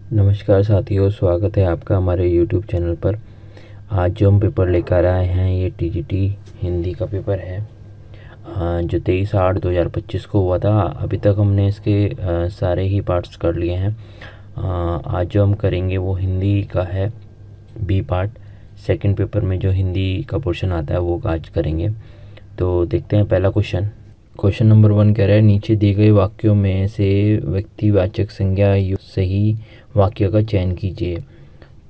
नमस्कार साथियों, स्वागत है आपका हमारे यूट्यूब चैनल पर। आज जो हम पेपर लेकर आए हैं ये टीजीटी हिंदी का पेपर है जो 23/8/2025 को हुआ था। अभी तक हमने इसके सारे ही पार्ट्स कर लिए हैं। आज जो हम करेंगे वो हिंदी का है, बी पार्ट। सेकंड पेपर में जो हिंदी का पोर्शन आता है वो आज करेंगे। तो देखते हैं पहला क्वेश्चन नंबर 1 कह रहा है, नीचे दिए गए वाक्यों में से व्यक्तिवाचक संज्ञा युक्त सही वाक्य का चयन कीजिए।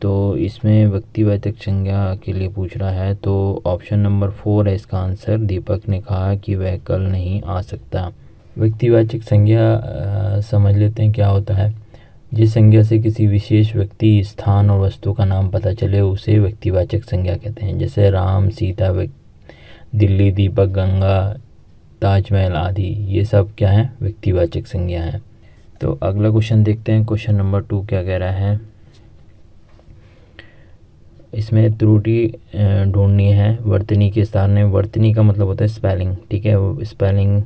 तो इसमें व्यक्तिवाचक संज्ञा के लिए पूछ रहा है, तो ऑप्शन नंबर 4 है इसका आंसर। दीपक ने कहा कि वह कल नहीं आ सकता। व्यक्तिवाचक संज्ञा समझ लेते हैं क्या होता है। जिस संज्ञा से किसी विशेष व्यक्ति, स्थान और वस्तु का नाम पता चले उसे व्यक्तिवाचक संज्ञा कहते हैं। जैसे राम, सीता, दिल्ली, दीपक, गंगा, ताजमहल आदि, ये सब क्या है, व्यक्तिवाचक संज्ञा है। तो अगला क्वेश्चन देखते हैं। क्वेश्चन नंबर 2 क्या कह रहा है, इसमें त्रुटि ढूंढनी है वर्तनी के स्थान में। वर्तनी का मतलब होता है स्पेलिंग, ठीक है। वो स्पेलिंग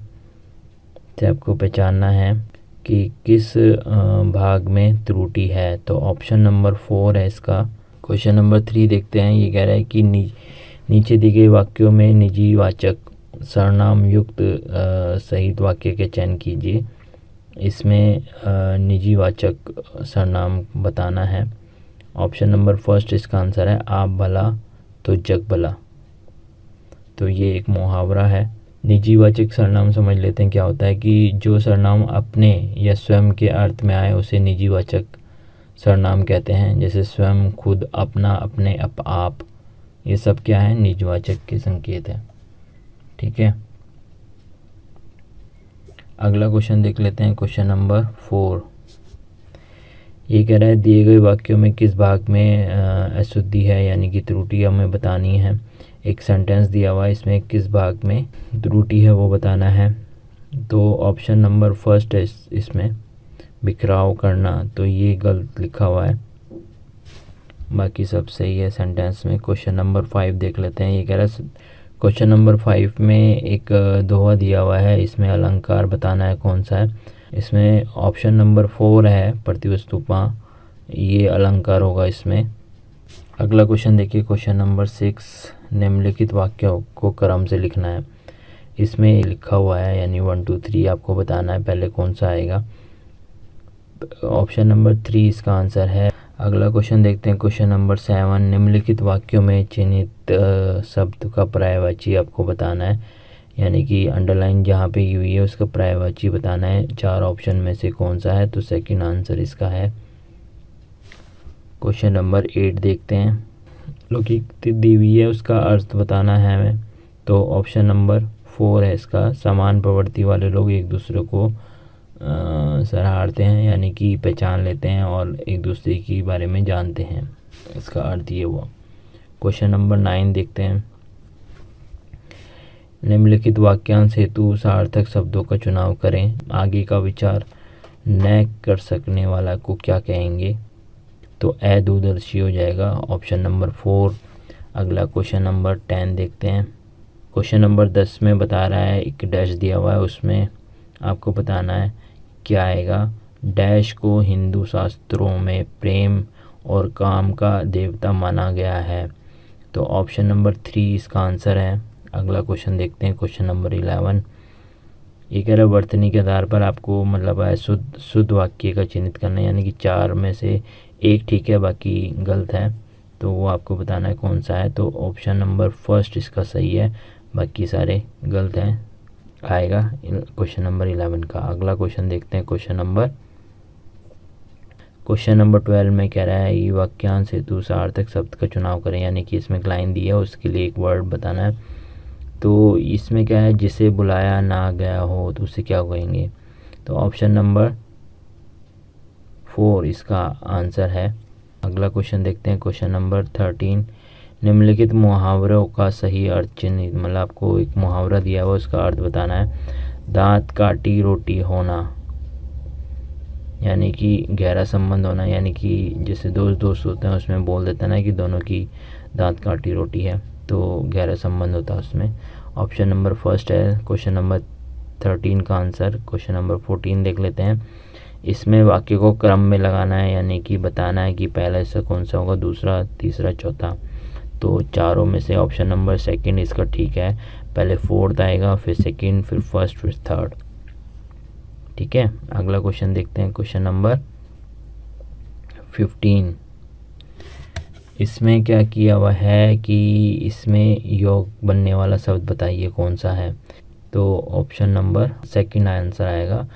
से आपको पहचानना है कि किस भाग में त्रुटि है। तो ऑप्शन नंबर 4 है इसका। क्वेश्चन नंबर 3 देखते हैं। ये कह रहा है कि नीचे दिए गए वाक्यों में निजी वाचक सर्वनाम युक्त सहित वाक्य के चयन कीजिए। इसमें निजी वाचक सर्वनाम बताना है। ऑप्शन नंबर 1 इसका आंसर है, आप भला तो जग भला। तो ये एक मुहावरा है। निजी वाचक सर्वनाम समझ लेते हैं क्या होता है कि जो सर्वनाम अपने या स्वयं के अर्थ में आए उसे निजी वाचक सर्वनाम कहते हैं। जैसे स्वयं, खुद, अपना, अपने, आप, ये सब क्या है, निजवाचक के संकेत है, ठीक है। अगला क्वेश्चन देख लेते हैं। क्वेश्चन नंबर 4 ये कह रहा है, दिए गए वाक्यों में किस भाग में अशुद्धि है यानी कि त्रुटि हमें बतानी है। एक सेंटेंस दिया हुआ है, इसमें किस भाग में त्रुटि है वो बताना है। तो ऑप्शन नंबर 1 है इसमें, बिखराव करना, तो ये गलत लिखा हुआ है, बाकी सब सही है सेंटेंस में। क्वेश्चन नंबर 5 देख लेते हैं। ये कह रहा है, क्वेश्चन नंबर 5 में एक दोहा दिया हुआ है, इसमें अलंकार बताना है कौन सा है। इसमें ऑप्शन नंबर 4 है, प्रतिवस्तुपा, ये अलंकार होगा इसमें। अगला क्वेश्चन देखिए। क्वेश्चन नंबर 6, निम्नलिखित वाक्यों को क्रम से लिखना है। इसमें लिखा हुआ है यानी 1 2 3 आपको बताना है पहले कौन सा आएगा। ऑप्शन नंबर 3 इसका आंसर है। अगला क्वेश्चन देखते हैं। क्वेश्चन नंबर 7, निम्नलिखित वाक्यों में चिन्हित शब्द का पर्यायवाची आपको बताना है, यानी कि अंडरलाइन जहाँ पे की हुई है उसका पर्यायवाची बताना है। 4 ऑप्शन में से कौन सा है, तो सेकंड आंसर इसका है। क्वेश्चन नंबर 8 देखते हैं। लौकिक दी हुई है उसका अर्थ बताना है हमें। तो ऑप्शन नंबर 4 है इसका, समान प्रवृत्ति वाले लोग एक दूसरे को सराहते हैं, यानी कि पहचान लेते हैं और एक दूसरे के बारे में जानते हैं, इसका अर्थ ये हुआ। क्वेश्चन नंबर 9 देखते हैं। निम्नलिखित वाक्यांश हेतु सार्थक शब्दों का चुनाव करें। आगे का विचार न कर सकने वाला को क्या कहेंगे, तो अदूरदर्शी हो जाएगा, ऑप्शन नंबर 4। अगला क्वेश्चन नंबर 10 देखते हैं। क्वेश्चन नंबर 10 में बता रहा है, एक डैश दिया हुआ है, उसमें आपको बताना है क्या आएगा। डैश को हिंदू शास्त्रों में प्रेम और काम का देवता माना गया है। तो ऑप्शन नंबर 3 इसका आंसर है। अगला क्वेश्चन देखते हैं। क्वेश्चन नंबर 11 ये कह रहा है, वर्तनी के आधार पर आपको मतलब है शुद्ध वाक्य का चिन्हित करना है, यानी कि 4 में से एक ठीक है बाकी गलत है, तो वो आपको बताना है कौन सा है। तो ऑप्शन नंबर 1 इसका सही है, बाकी सारे गलत हैं, आएगा क्वेश्चन नंबर 11 का। अगला क्वेश्चन देखते हैं। क्वेश्चन नंबर 12 में कह रहा है, ये वाक्यांश हेतु सार्थक शब्द का चुनाव करें, यानी कि इसमें एक लाइन दी है उसके लिए एक वर्ड बताना है। तो इसमें क्या है, जिसे बुलाया ना गया हो तो उसे क्या कहेंगे। तो ऑप्शन नंबर 4 इसका आंसर है। अगला क्वेश्चन देखते हैं। क्वेश्चन नंबर 13, निम्नलिखित मुहावरों का सही अर्थ चिन्हित, मतलब आपको एक मुहावरा दिया हुआ उसका अर्थ बताना है। दांत काटी रोटी होना, यानी कि गहरा संबंध होना, यानी कि जैसे दोस्त होते हैं उसमें बोल देते हैं ना कि दोनों की दांत काटी रोटी है, तो गहरा संबंध होता है उसमें। ऑप्शन नंबर 1 है क्वेश्चन नंबर 13 का आंसर। क्वेश्चन नंबर 14 देख लेते हैं। इसमें वाक्य को क्रम में लगाना है, यानी कि बताना है कि पहला हिस्सा कौन सा होगा, दूसरा, तीसरा, चौथा। तो चारों में से ऑप्शन नंबर सेकंड इसका ठीक है। पहले फोर्थ आएगा, फिर सेकंड, फिर फर्स्ट, फिर थर्ड। ठीक है, अगला क्वेश्चन देखते हैं, क्वेश्चन नंबर 15। इसमें क्या किया हुआ है कि इसमें योग बनने वाला शब्द बताइए कौन सा है। तो ऑप्शन नंबर सेकंड आंसर आएगा।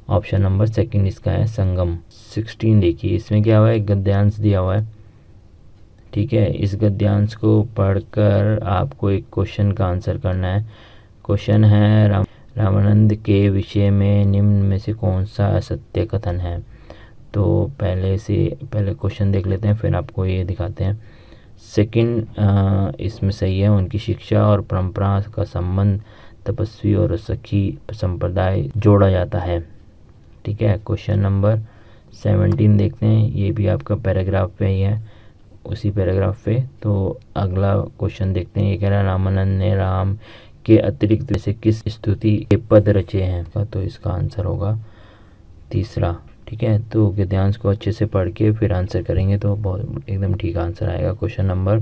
ऑप्शन नंबर सेकंड इसका है संगम। 16 देखिए, इसमें क्या हुआ है, एक गद्यांश दिया हुआ है। ठीक है, इस गद्यांश को पढ़कर आपको एक क्वेश्चन का आंसर करना है। क्वेश्चन है, रामानंद के विषय में निम्न में से कौन सा असत्य कथन है। तो पहले क्वेश्चन देख लेते हैं, फिर आपको ये दिखाते हैं। सेकंड इसमें सही है। उनकी शिक्षा और परंपरा का संबंध तपस्वी और सखी संप्रदाय जोड़ा जाता है। ठीक है, क्वेश्चन नंबर 17 देखते हैं। ये भी आपका पैराग्राफ पे ही है, उसी पैराग्राफ पे। तो अगला क्वेश्चन देखते हैं। ये कह रहा है, रामानंद ने राम के अतिरिक्त से किस स्तुति के पद रचे हैं। तो इसका आंसर होगा तीसरा। ठीक है, तो गद्यांश को अच्छे से पढ़ के फिर आंसर करेंगे तो बहुत एकदम ठीक आंसर आएगा। क्वेश्चन नंबर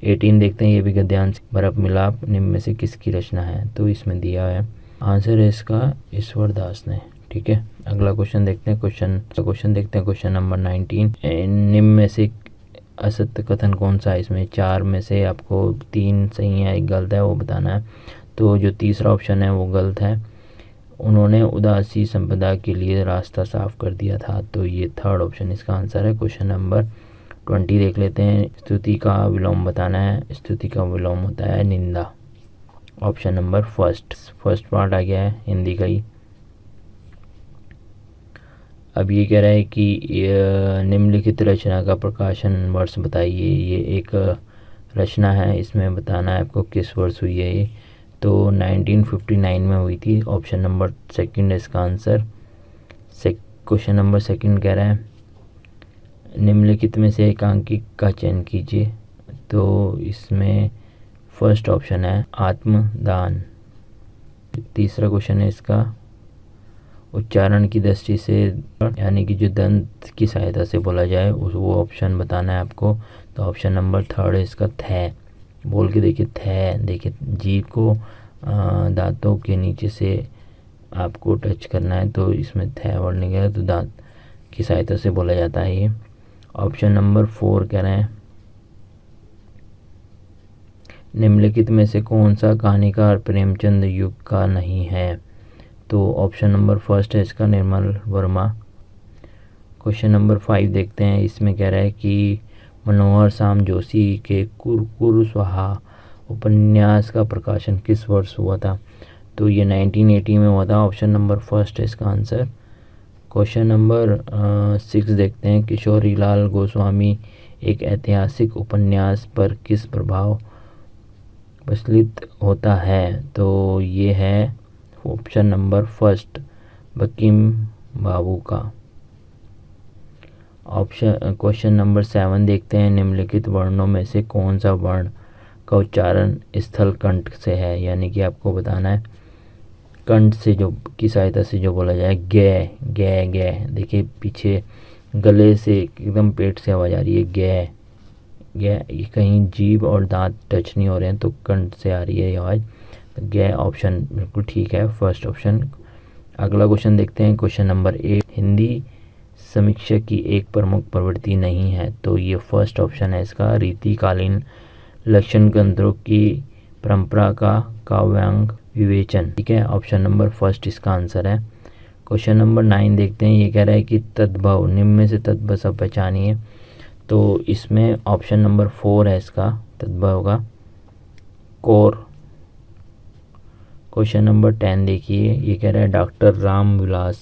18 देखते हैं। ये भी गद्यांश, भरत मिलाप निम्न में से किसकी रचना है। तो इसमें दिया है, आंसर है इसका ईश्वर दास ने। ठीक है, अगला क्वेश्चन देखते हैं। Question number 19। निम्न में से असत्य कथन कौन सा है। इसमें 4 में से आपको 3 सही है, एक गलत है, वो बताना है। तो जो तीसरा ऑप्शन है वो गलत है। उन्होंने उदासी संपदा के लिए रास्ता साफ कर दिया था। तो ये थर्ड ऑप्शन इसका आंसर है। क्वेश्चन नंबर 20 देख लेते हैं। स्तुति का विलोम बताना है। स्तुति का विलोम होता है निंदा। ऑप्शन नंबर फर्स्ट पार्ट आ गया है हिंदी का ही। अब ये कह रहा है कि निम्नलिखित रचना का प्रकाशन वर्ष बताइए। ये एक रचना है, इसमें बताना है आपको किस वर्ष हुई है ये। तो 1959 में हुई थी। ऑप्शन नंबर सेकंड इसका आंसर। क्वेश्चन नंबर सेकंड कह रहा है, निम्नलिखित में से एकांकी का चयन कीजिए। तो इसमें फर्स्ट ऑप्शन है आत्मदान। तीसरा क्वेश्चन है इसका, उच्चारण की दृष्टि से, यानी कि जो दंत की सहायता से बोला जाए वो ऑप्शन बताना है आपको। तो ऑप्शन नंबर थर्ड है इसका थ। बोल के देखिए, थ। देखिए, जीभ को दांतों के नीचे से आपको टच करना है, तो इसमें थ वर्ड नहीं गया, तो दांत की सहायता से बोला जाता है ये। ऑप्शन नंबर 4 कह रहे हैं, निम्नलिखित में से कौन सा कहानीकार प्रेमचंद युग का नहीं है। तो ऑप्शन नंबर फर्स्ट है इसका निर्मल वर्मा। क्वेश्चन नंबर 5 देखते हैं। इसमें कह रहा है कि मनोहर शाम जोशी के कुरकुर स्वाहा उपन्यास का प्रकाशन किस वर्ष हुआ था। तो ये 1980 में हुआ था। ऑप्शन नंबर फर्स्ट है इसका आंसर। क्वेश्चन नंबर 6 देखते हैं। किशोरीलाल गोस्वामी एक ऐतिहासिक उपन्यास पर किस प्रभाव प्रचलित होता है। तो ये है ऑप्शन नंबर फर्स्ट बंकिम बाबू का। क्वेश्चन नंबर 7 देखते हैं। निम्नलिखित वर्णों में से कौन सा वर्ण का उच्चारण स्थल कंठ से है, यानी कि आपको बताना है कंठ से जो की सहायता से जो बोला जाए। गे गे गे, देखिए पीछे गले से एकदम पेट से आवाज़ आ रही है गे गे। ये कहीं जीभ और दांत टच नहीं हो रहे हैं, तो कंठ से आ रही है ये आवाज़। तो गे ऑप्शन बिल्कुल ठीक है, फर्स्ट ऑप्शन। अगला क्वेश्चन देखते हैं। क्वेश्चन नंबर 8, हिंदी समीक्षा की एक प्रमुख प्रवृत्ति नहीं है। तो ये फर्स्ट ऑप्शन है इसका, रीतिकालीन लक्षण ग्रंथों की परंपरा का काव्यांग विवेचन। ठीक है, ऑप्शन नंबर फर्स्ट इसका आंसर है। क्वेश्चन नंबर 9 देखते हैं। ये कह रहा है कि तद्भव निम्न में से तद्भव सब पहचानिए। तो इसमें ऑप्शन नंबर 4 है इसका तद्भव का, कोर। क्वेश्चन नंबर 10 देखिए। ये कह रहा है डॉक्टर राम विलास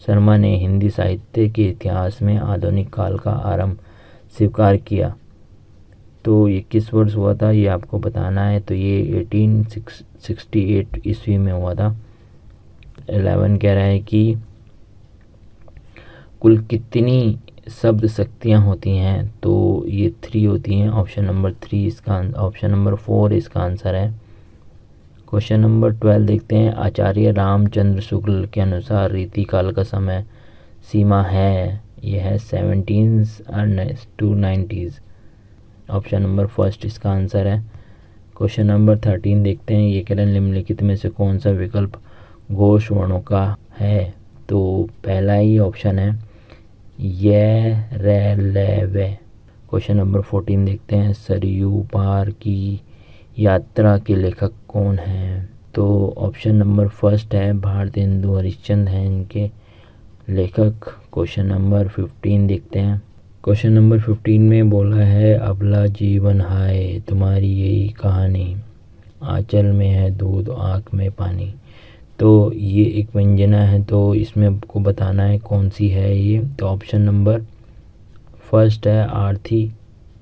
शर्मा ने हिंदी साहित्य के इतिहास में आधुनिक काल का आरंभ स्वीकार किया। तो ये किस वर्ष हुआ था, ये आपको बताना है। तो ये 1868 ईस्वी में हुआ था। 11 कह रहा है कि कुल कितनी शब्द शक्तियाँ होती हैं। तो ये 3 होती हैं। ऑप्शन नंबर 3 इसका, ऑप्शन नंबर 4 इसका आंसर है। क्वेश्चन नंबर 12 देखते हैं। आचार्य रामचंद्र शुक्ल के अनुसार रीतिकाल का समय सीमा है, ये है 17s to 90s। Option number first इसका आंसर है। क्वेश्चन नंबर 13 देखते हैं। ये कह रहे हैं निम्नलिखित में से कौन सा विकल्प घोष वर्णों का है। तो पहला ही ऑप्शन है ये रे ले वे। क्वेश्चन नंबर 14 देखते हैं। सरयू पार की यात्रा के लेखक कौन हैं। तो ऑप्शन नंबर फर्स्ट है भारतेंदु हरिश्चंद्र हैं इनके लेखक। क्वेश्चन नंबर 15 देखते हैं। क्वेश्चन नंबर 15 में बोला है अबला जीवन हाय तुम्हारी यही कहानी, आंचल में है दूध आँख में पानी। तो ये एक व्यंजना है, तो इसमें आपको बताना है कौन सी है ये। तो ऑप्शन नंबर फर्स्ट है आरती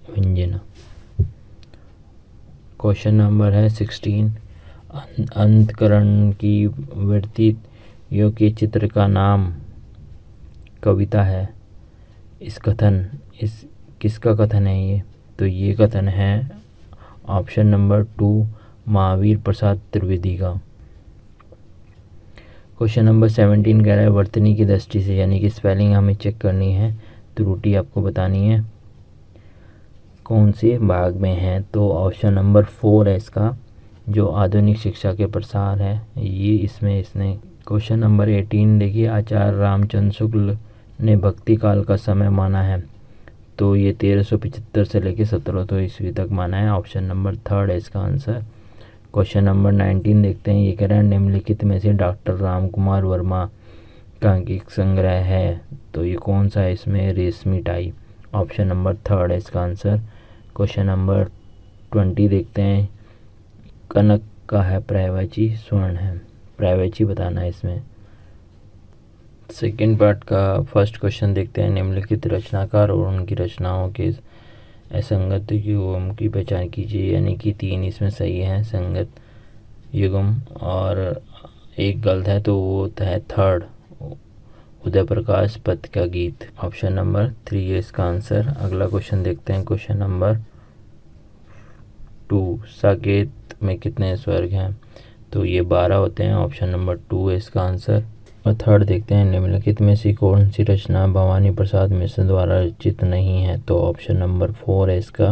व्यंजना। क्वेश्चन नंबर है 16। अंतकरण की वर्तित योग्य चित्र का नाम कविता है। इस किसका कथन है ये। तो ये कथन है ऑप्शन नंबर 2 महावीर प्रसाद त्रिवेदी का। क्वेश्चन नंबर 17 कह रहा है वर्तनी की दृष्टि से, यानी कि स्पेलिंग हमें चेक करनी है, त्रुटि आपको बतानी है कौन से भाग में है। तो ऑप्शन नंबर 4 है इसका, जो आधुनिक शिक्षा के प्रसार है, ये इसने। क्वेश्चन नंबर 18 देखिए। आचार्य रामचंद्र शुक्ल ने भक्ति काल का समय माना है। तो ये 1375 से लेकर 1700 ईस्वी तक माना है। ऑप्शन नंबर 3 है इसका आंसर। क्वेश्चन नंबर 19 देखते हैं। ये कह रहे हैं निम्नलिखित में से डॉक्टर राम कुमार वर्मा का अंकित संग्रह है। तो ये कौन सा है इसमें, रेशमी टाई। ऑप्शन नंबर 3 है इसका आंसर। क्वेश्चन नंबर 20 देखते हैं। कनक का है पर्यायवाची स्वर्ण है, पर्यायवाची बताना है इसमें। सेकेंड पार्ट का फर्स्ट क्वेश्चन देखते हैं। निम्नलिखित रचनाकार और उनकी रचनाओं के असंगत युगम की पहचान कीजिए, यानी कि 3 इसमें सही है संगत युगम और एक गलत है, तो वो है 3rd उदय प्रकाश पथ का गीत। ऑप्शन नंबर 3 है इसका आंसर। अगला क्वेश्चन देखते हैं। क्वेश्चन नंबर 2 साकेत में कितने स्वर्ग हैं। तो ये 12 होते हैं। ऑप्शन नंबर 2 है इसका आंसर। और 3rd देखते हैं। निम्नलिखित में से कौन सी रचना भवानी प्रसाद मिश्र द्वारा रचित नहीं है। तो ऑप्शन नंबर 4 है इसका,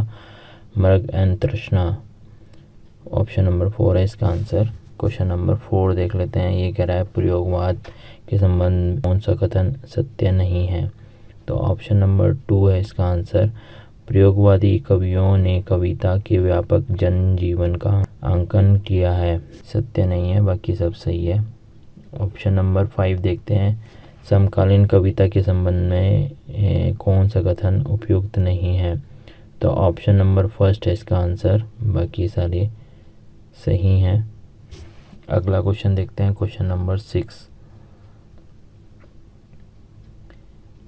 मृग यंत्र रचना। ऑप्शन नंबर 4 है इसका आंसर। क्वेश्चन नंबर 4 देख लेते हैं। ये कह रहा है प्रयोगवाद के संबंध में कौन सा कथन सत्य नहीं है। तो ऑप्शन नंबर 2 है इसका आंसर। प्रयोगवादी कवियों ने कविता के व्यापक जन जीवन का आंकन किया है, सत्य नहीं है, बाकी सब सही है। ऑप्शन नंबर 5 देखते हैं। समकालीन कविता के संबंध में कौन सा कथन उपयुक्त नहीं है। तो ऑप्शन नंबर फर्स्ट है इसका आंसर, बाकी सारे सही हैं। अगला क्वेश्चन देखते हैं। क्वेश्चन नंबर 6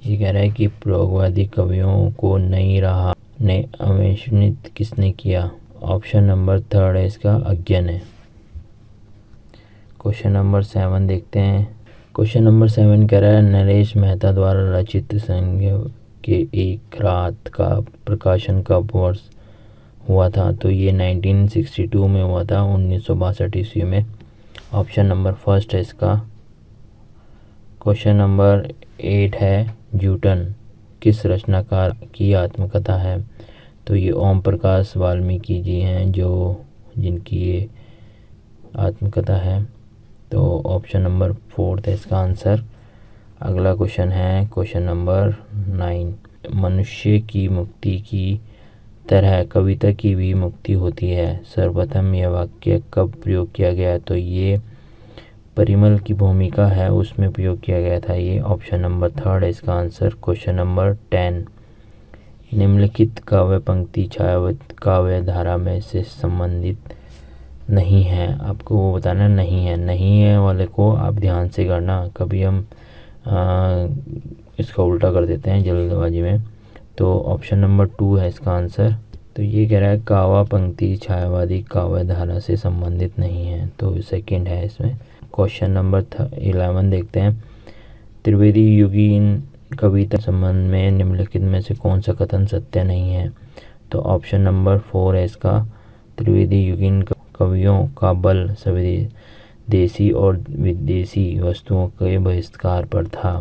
ये कह रहा है कि प्रयोगवादी कवियों को नई राह ने अन्वेषित किसने किया। ऑप्शन नंबर 3 है इसका, अज्ञन है। क्वेश्चन नंबर 7 देखते हैं। क्वेश्चन नंबर 7 कह रहा है नरेश मेहता द्वारा रचित संज्ञा के एक रात का प्रकाशन कब वर्ष हुआ था। तो ये 1962 में हुआ था, 1962 ईस्वी में। ऑप्शन नंबर फर्स्ट है इसका। क्वेश्चन नंबर 8 है न्यूटन किस रचनाकार की आत्मकथा है। तो ये ओम प्रकाश वाल्मीकि जी हैं जिनकी ये आत्मकथा है। तो ऑप्शन नंबर 4 है इसका आंसर। अगला क्वेश्चन है क्वेश्चन नंबर 9। मनुष्य की मुक्ति की तरह कविता की भी मुक्ति होती है। सर्वप्रथम यह वाक्य कब प्रयोग किया गया। तो ये परिमल की भूमिका है उसमें प्रयोग किया गया था ये। ऑप्शन नंबर 3 है इसका आंसर। Question number 10। निम्नलिखित काव्य पंक्ति छायावत काव्य धारा में से संबंधित नहीं है। आपको वो बताना नहीं है वाले को आप ध्यान से करना। कभी हम इसका उल्टा कर देते हैं जल्दबाजी में। तो ऑप्शन नंबर 2 है इसका आंसर। तो ये कह रहा है काव्य पंक्ति छायावादी काव्य धारा से संबंधित नहीं है, तो सेकंड है इसमें। क्वेश्चन नंबर 11 देखते हैं। त्रिवेदी युगीन कविता संबंध में निम्नलिखित में से कौन सा कथन सत्य नहीं है। तो ऑप्शन नंबर 4 है इसका। त्रिवेदी युगीन कवियों का बल स्वदेशी और विदेशी वस्तुओं के बहिष्कार पर था।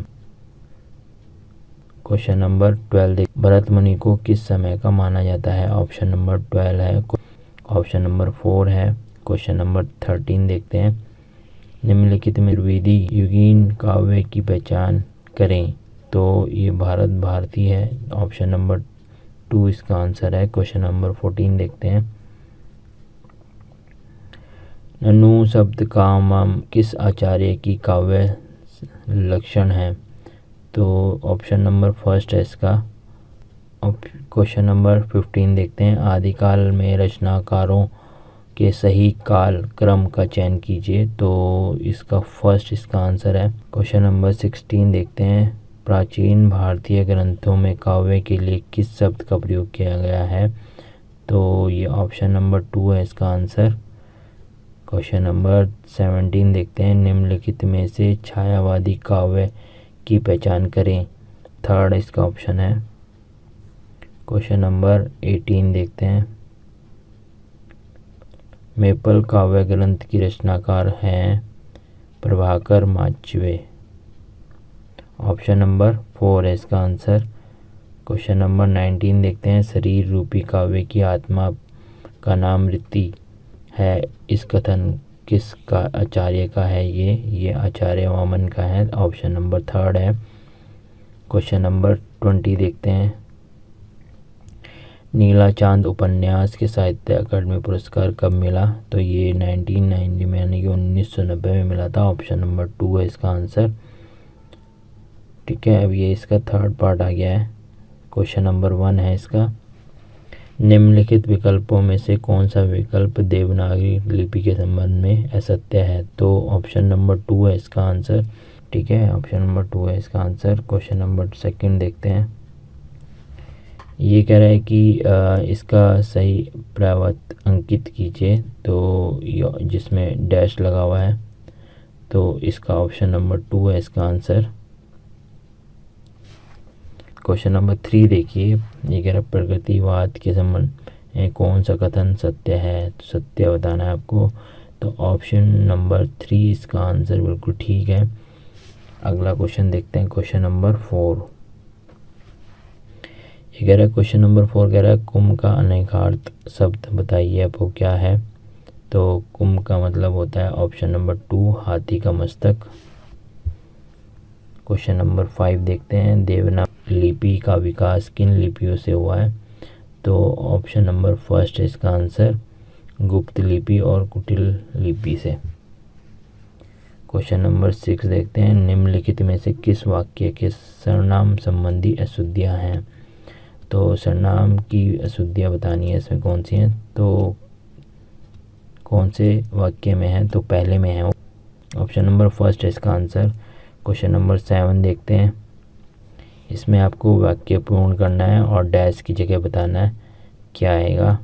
क्वेश्चन नंबर 12 देख, भरत मुनि को किस समय का माना जाता है? ऑप्शन नंबर 12 है। ऑप्शन नंबर 4 है। क्वेश्चन नंबर 13 देखते हैं, निम्नलिखित में द्विवेदी युगीन काव्य की पहचान करें। तो ये भारत भारती है। ऑप्शन नंबर 2 इसका आंसर है। क्वेश्चन नंबर 14 देखते हैं, ननु शब्द कामम किस आचार्य की काव्य लक्षण है? तो ऑप्शन नंबर फर्स्ट है इसका। क्वेश्चन नंबर 15 देखते हैं, आदिकाल में रचनाकारों के सही काल क्रम का चयन कीजिए। तो इसका फर्स्ट इसका आंसर है। क्वेश्चन नंबर 16 देखते हैं, प्राचीन भारतीय ग्रंथों में काव्य के लिए किस शब्द का प्रयोग किया गया है? तो ये ऑप्शन नंबर 2 है इसका आंसर। क्वेश्चन नंबर 17 देखते हैं, निम्नलिखित में से छायावादी काव्य की पहचान करें। थर्ड इसका ऑप्शन है। क्वेश्चन नंबर 18 देखते हैं, मेपल काव्य ग्रंथ की रचनाकार हैं प्रभाकर माचवे। ऑप्शन नंबर 4 है इसका आंसर। क्वेश्चन नंबर 19 देखते हैं, शरीर रूपी काव्य की आत्मा का नाम ऋति है, इस कथन किस का आचार्य का है? ये आचार्य वामन का है। ऑप्शन नंबर 3 है। क्वेश्चन नंबर 20 देखते हैं, नीला चांद उपन्यास के साहित्य अकादमी पुरस्कार कब मिला? तो ये 1990 में यानी कि 1990 में मिला था। ऑप्शन नंबर 2 है इसका आंसर। ठीक है, अब ये इसका थर्ड पार्ट आ गया है। क्वेश्चन नंबर 1 है इसका, निम्नलिखित विकल्पों में से कौन सा विकल्प देवनागरी लिपि के संबंध में असत्य है? तो ऑप्शन नंबर 2 है इसका आंसर। ठीक है, ऑप्शन नंबर 2 है इसका आंसर। क्वेश्चन नंबर 2 देखते हैं, ये कह रहा है कि इसका सही प्रवत अंकित कीजिए। तो जिसमें डैश लगा हुआ है, तो इसका ऑप्शन नंबर 2 है इसका आंसर। क्वेश्चन नंबर 3 देखिए, ये कह रहा है प्रगतिवाद के संबंध में कौन सा कथन सत्य है? तो सत्य बताना है आपको। तो ऑप्शन नंबर 3 इसका आंसर बिल्कुल ठीक है। अगला क्वेश्चन देखते हैं, क्वेश्चन नंबर 4। ये कह रहा है क्वेश्चन नंबर 4 कह रहा है, कुंभ का अनेकार्थ शब्द बताइए आपको क्या है? तो कुंभ का मतलब होता है ऑप्शन नंबर 2 हाथी का मस्तक। क्वेश्चन नंबर 5 देखते हैं, देवनागरी लिपि का विकास किन लिपियों से हुआ है? तो ऑप्शन नंबर फर्स्ट है इसका आंसर, गुप्त लिपि और कुटिल लिपि से। क्वेश्चन नंबर 6 देखते हैं, निम्नलिखित में से किस वाक्य के सर्वनाम संबंधी अशुद्धियाँ हैं? तो सर्वनाम की अशुद्धियाँ बतानी है, इसमें कौन सी हैं? तो कौन से वाक्य में है? तो पहले में है, ऑप्शन नंबर फर्स्ट है इसका आंसर। क्वेश्चन नंबर 7 देखते हैं, इसमें आपको वाक्य पूर्ण करना है और डैश की जगह बताना है क्या आएगा।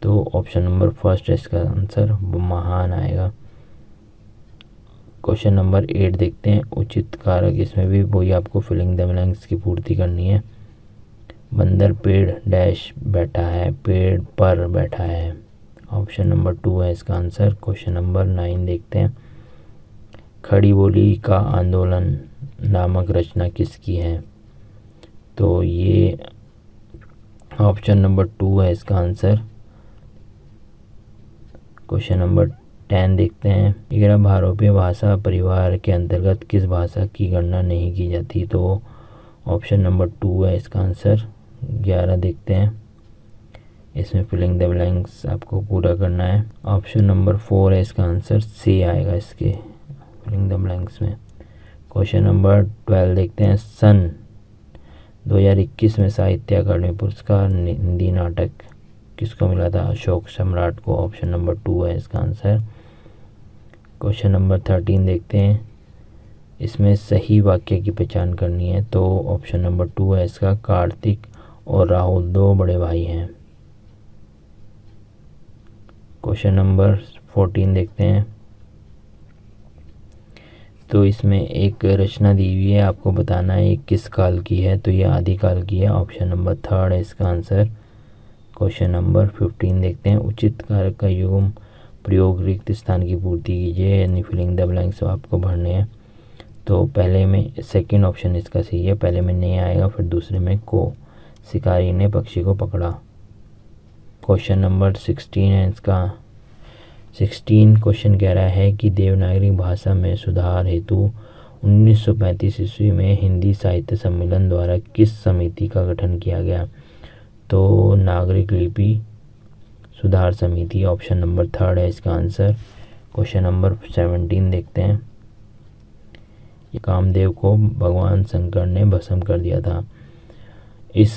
तो ऑप्शन नंबर फर्स्ट है इसका आंसर, महान आएगा। क्वेश्चन नंबर 8 देखते हैं, उचित कारक, इसमें भी वही आपको फिलिंग द ब्लैंक्स की पूर्ति करनी है। बंदर पेड़ डैश बैठा है, पेड़ पर बैठा है। ऑप्शन नंबर 2 है इसका आंसर। क्वेश्चन नंबर 9 देखते हैं, खड़ी बोली का आंदोलन नामक रचना किसकी है? तो ये ऑप्शन नंबर 2 है इसका आंसर। क्वेश्चन नंबर 10 देखते हैं, ग्यारह भारोपीय भाषा परिवार के अंतर्गत किस भाषा की गणना नहीं की जाती? तो ऑप्शन नंबर 2 है इसका आंसर। 11 देखते हैं, इसमें फिलिंग द ब्लैंक्स आपको पूरा करना है। ऑप्शन नंबर 4 है इसका आंसर, सी आएगा इसके फिलिंग द ब्लैंक्स में। क्वेश्चन नंबर 12 देखते हैं, सन 2021 में साहित्य अकादमी पुरस्कार हिंदी नाटक किसको मिला था? अशोक सम्राट को। ऑप्शन नंबर 2 है इसका आंसर। क्वेश्चन नंबर 13 देखते हैं, इसमें सही वाक्य की पहचान करनी है। तो ऑप्शन नंबर 2 है इसका, कार्तिक और राहुल 2 बड़े भाई हैं। क्वेश्चन नंबर 14 देखते हैं, तो इसमें एक रचना दी हुई है, आपको बताना है ये किस काल की है। तो ये आदिकाल की है। ऑप्शन नंबर 3 है इसका आंसर। क्वेश्चन नंबर 15 देखते हैं, उचित कारक का युग्म प्रयोग रिक्त स्थान की पूर्ति कीजिए, यानी फिलिंग द ब्लैंक्स आपको भरने हैं। तो पहले में सेकंड ऑप्शन इसका सही है, पहले में ने आएगा, फिर दूसरे में को, शिकारी ने पक्षी को पकड़ा। क्वेश्चन नंबर 16 है इसका। 16 क्वेश्चन कह रहा है कि देवनागरी भाषा में सुधार हेतु 1935 ईस्वी में हिंदी साहित्य सम्मेलन द्वारा किस समिति का गठन किया गया? तो नागरिक लिपि सुधार समिति, ऑप्शन नंबर 3 है इसका आंसर। क्वेश्चन नंबर 17 देखते हैं। कामदेव को भगवान शंकर ने भस्म कर दिया था, इस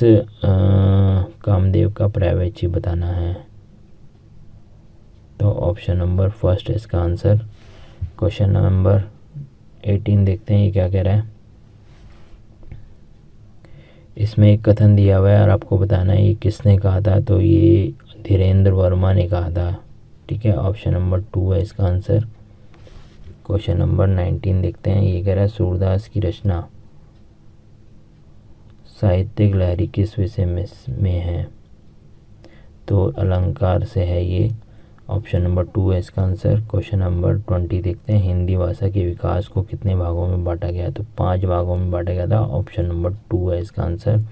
कामदेव का पर्यायवाची बताना है। तो ऑप्शन नंबर 1 है इसका आंसर। क्वेश्चन नंबर 18 देखते हैं ये क्या कह रहा है। इसमें एक कथन दिया हुआ है और आपको बताना है ये किसने कहा था। तो ये धीरेन्द्र वर्मा ने कहा था, ठीक है। ऑप्शन नंबर 2 है इसका आंसर। क्वेश्चन नंबर 19 देखते हैं। ये कह रहा है सूरदास की रचना साहित्यिक लहरी किस विषय में है? तो अलंकार से है ये, ऑप्शन नंबर 2 है इसका आंसर। क्वेश्चन नंबर 20 देखते हैं। हिंदी भाषा के विकास को कितने भागों में बांटा गया? तो 5 भागों में बांटा गया था, ऑप्शन नंबर 2 है इसका आंसर।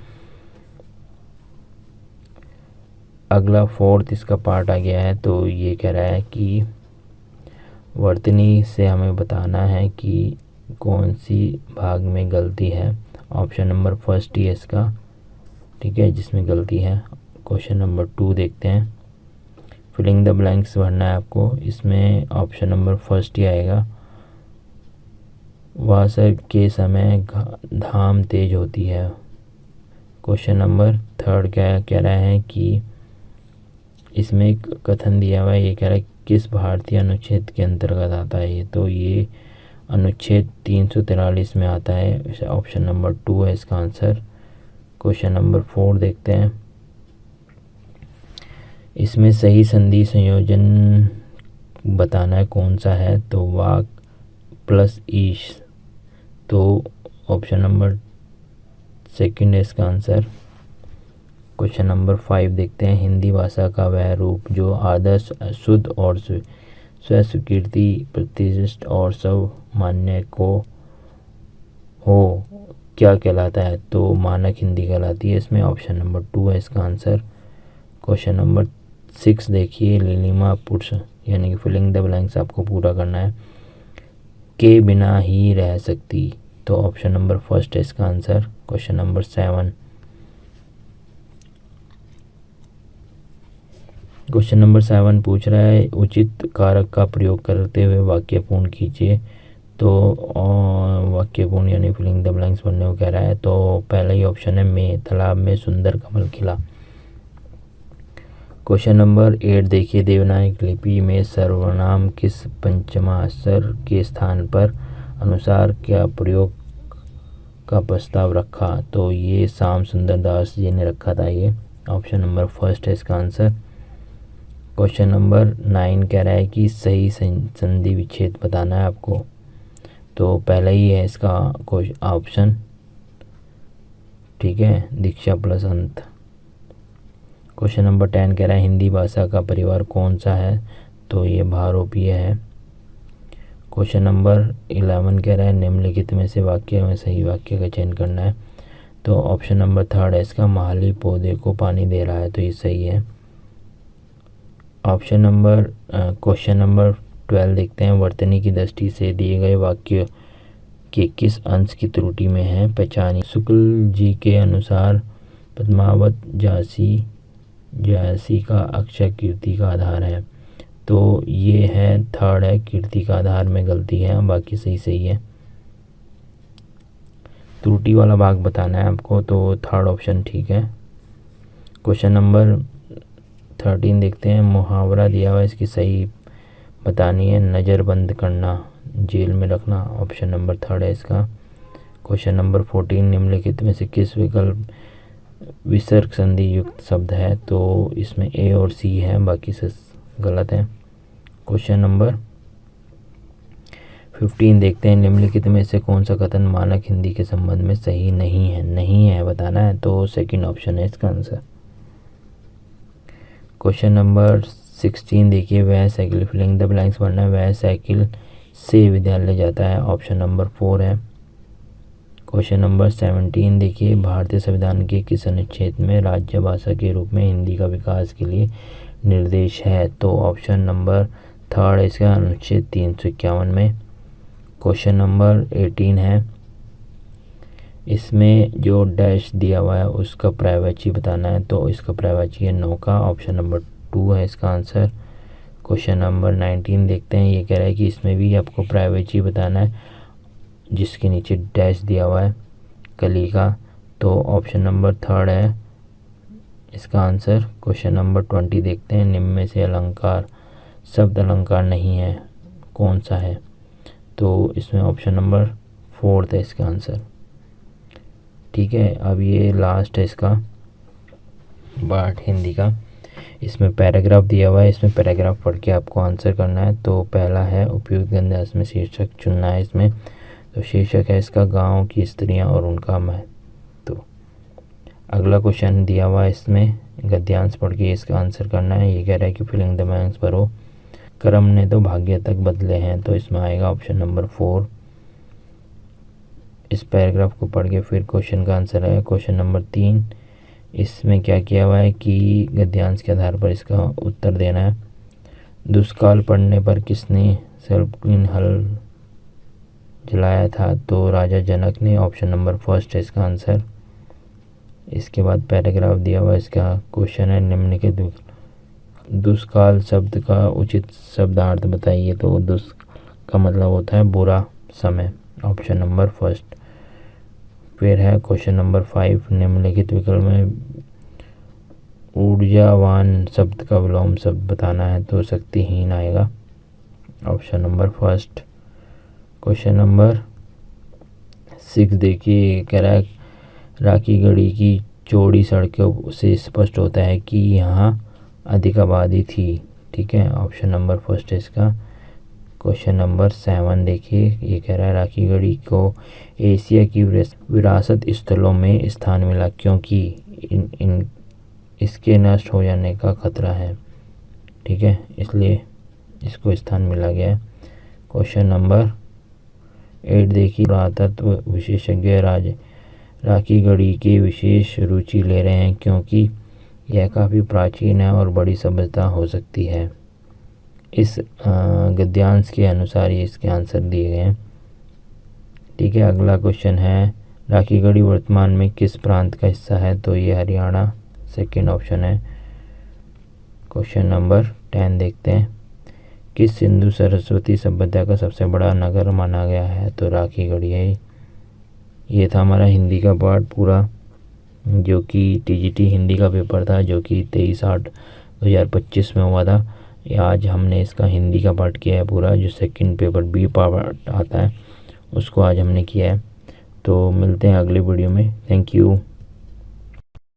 अगला 4th इसका पार्ट आ गया है। तो ये कह रहा है कि वर्तनी से हमें बताना है कि कौन सी भाग में गलती है। ऑप्शन नंबर 1 ही है इसका, ठीक है, जिसमें गलती है। क्वेश्चन नंबर 2 देखते हैं। फिलिंग द ब्लैंक्स भरना है आपको। इसमें ऑप्शन नंबर 1 ही आएगा। वासर के समय धाम तेज होती है। क्वेश्चन नंबर 3 क्या कह रहा है कि इसमें एक कथन दिया हुआ है, ये कह रहा है किस भारतीय अनुच्छेद के अंतर्गत आता है ये? तो ये अनुच्छेद 343 में आता है, ऑप्शन नंबर 2 है इसका आंसर। क्वेश्चन नंबर 4 देखते हैं। इसमें सही संधि संयोजन बताना है कौन सा है। तो वाक प्लस ईश, तो ऑप्शन नंबर 2 है इसका आंसर। क्वेश्चन नंबर 5 देखते हैं। हिंदी भाषा का वह रूप जो आदर्श, शुद्ध और स्वस्वीकृति, प्रतिष्ठित और सब मान्य को हो, क्या कहलाता है? तो मानक हिंदी कहलाती है। इसमें ऑप्शन नंबर 2 है इसका आंसर। क्वेश्चन नंबर 6 देखिए। लीलिमा पुरुष यानी कि फिलिंग द ब्लैंक्स आपको पूरा करना है। के बिना ही रह सकती, तो ऑप्शन नंबर 1 है इसका answer. Question number 7। Question number 7 पूछ रहा है उचित कारक का प्रयोग करते हुए वाक्य पूर्ण कीजिए। तो वाक्य पूर्ण यानी फिलिंग द ब्लैंक्स बनने को कह रहा है। तो पहला ही ऑप्शन है में, तालाब में सुंदर कमल खिला। क्वेश्चन नंबर 8 देखिए। देवनागरी लिपि में सर्वनाम किस पंचमाक्षर के स्थान पर अनुसार क्या प्रयोग का प्रस्ताव रखा? तो ये श्याम सुंदर दास जी ने रखा था ये, ऑप्शन नंबर 1 है इसका आंसर। क्वेश्चन नंबर 9 कह रहा है कि सही संधि विच्छेद बताना है आपको। तो पहला ही है इसका ऑप्शन, ठीक है, दीक्षा प्लस अंत। क्वेश्चन नंबर 10 कह रहा है हिंदी भाषा का परिवार कौन सा है? तो ये भारोपीय है। क्वेश्चन नंबर 11 कह रहा है निम्नलिखित में से वाक्य में सही वाक्य का चयन करना है। तो ऑप्शन नंबर 3 है इसका, माली पौधे को पानी दे रहा है, तो ये सही है। क्वेश्चन नंबर 12 देखते हैं। वर्तनी की दृष्टि से दिए गए वाक्य के किस अंश की त्रुटि में है पहचानिए। शुक्ल जी के अनुसार पद्मावत जासी का अक्षर कीर्ति का आधार है। तो ये है 3 है, कीर्ति का आधार में गलती है, बाकी सही है। त्रुटि वाला भाग बताना है आपको, तो 3rd ऑप्शन ठीक है। क्वेश्चन नंबर 13 देखते हैं। मुहावरा दिया हुआ है, इसकी सही बतानी है। नज़र बंद करना, जेल में रखना, ऑप्शन नंबर 3rd है इसका। क्वेश्चन नंबर 14 निम्नलिखित में से किस विकल्प विसर्ग संधि युक्त शब्द है? तो इसमें ए और सी है, बाकी से गलत है। क्वेश्चन नंबर 15 देखते हैं। निम्नलिखित में से कौन सा कथन मानक हिंदी के संबंध में सही नहीं है बताना है। तो 2nd ऑप्शन है इसका आंसर। क्वेश्चन नंबर 16 देखिए। वह साइकिल, फिलिंग द ब्लैंक्स भरना है। वह साइकिल से विद्यालय जाता है, ऑप्शन नंबर 4 है। क्वेश्चन नंबर 17 देखिए, भारतीय संविधान के किस अनुच्छेद में राज्य भाषा के रूप में हिंदी का विकास के लिए निर्देश है? तो ऑप्शन नंबर थर्ड इसका अनुच्छेद 351 में। क्वेश्चन नंबर 18 है, इसमें जो डैश दिया हुआ है उसका पर्यायवाची बताना है, तो इसका पर्यायवाची है नौका। ऑप्शन नंबर 2 है इसका आंसर। क्वेश्चन नंबर 19 देखते हैं, ये कह रहा है कि इसमें भी आपको पर्यायवाची बताना है जिसके नीचे डैश दिया हुआ है कली का, तो ऑप्शन नंबर थर्ड है इसका आंसर। क्वेश्चन नंबर 20 देखते हैं, निम्न में से अलंकार शब्द अलंकार नहीं है कौन सा है? तो इसमें ऑप्शन नंबर फोर्थ है इसका आंसर। ठीक है, अब ये लास्ट है इसका पार्ट हिंदी का। इसमें पैराग्राफ दिया हुआ है, इसमें पैराग्राफ पढ़ के आपको आंसर करना है। तो पहला है उपयुक्त गद्यांश में शीर्षक चुनना है इसमें, तो शीर्षक है इसका गाँव की स्त्रियाँ और उनका महत्व। तो अगला क्वेश्चन दिया हुआ है, इसमें गद्यांश पढ़ के इसका आंसर करना है। ये कह रहा है कि फिलिंग द ब्लैंक्स भरो, कर्म ने तो भाग्य तक बदले हैं, तो इसमें आएगा ऑप्शन नंबर 4। इस पैराग्राफ को पढ़ के फिर क्वेश्चन का आंसर है क्वेश्चन नंबर 3। इसमें क्या किया हुआ है कि गद्यांश के आधार पर इसका उत्तर देना है। दुष्काल पड़ने पर किसने सर्पग्न हल जलाया था? तो राजा जनक ने। ऑप्शन नंबर फर्स्ट है इसका आंसर। इसके बाद पैराग्राफ दिया हुआ इसका क्वेश्चन है, निम्नलिखित दुष्काल शब्द का उचित शब्दार्थ बताइए। तो दुष् का मतलब होता है बुरा समय। Option number first. फिर है क्वेश्चन नंबर 5, निम्नलिखित विकल्प में ऊर्जावान शब्द का विलोम शब्द बताना है, तो शक्तिहीन आएगा। Option number first. Question number 6 देखिए, कह रहा है राखी गढ़ी की चौड़ी सड़कों से स्पष्ट होता है कि यहाँ अधिक आबादी थी। ठीक है, ऑप्शन नंबर फर्स्ट है इसका। क्वेश्चन नंबर 7 देखिए, ये कह रहा है राखी गढ़ी को एशिया की विरासत स्थलों में स्थान मिला क्योंकि इसके नष्ट हो जाने का खतरा है। ठीक है, इसलिए इसको स्थान मिला गया है। क्वेश्चन नंबर 8 देखिए, पुरातत्व विशेषज्ञ राखी गढ़ी की विशेष रुचि ले रहे हैं क्योंकि यह काफ़ी प्राचीन है और बड़ी सभ्यता हो सकती है। इस गद्यांश के अनुसार ये इसके आंसर दिए गए हैं। ठीक है, अगला क्वेश्चन है, राखी गढ़ी वर्तमान में किस प्रांत का हिस्सा है? तो ये हरियाणा सेकंड ऑप्शन है। क्वेश्चन नंबर 10 देखते हैं, किस सिंधु सरस्वती सभ्यता का सबसे बड़ा नगर माना गया है? तो राखी गढ़ी है। ये था हमारा हिंदी का पार्ट पूरा, जो कि टीजीटी हिंदी का पेपर था, जो कि 23/8/2025 में हुआ था। आज हमने इसका हिंदी का पार्ट किया है पूरा, जो सेकंड पेपर बी पार्ट आता है उसको आज हमने किया है। तो मिलते हैं अगले वीडियो में। Thank you.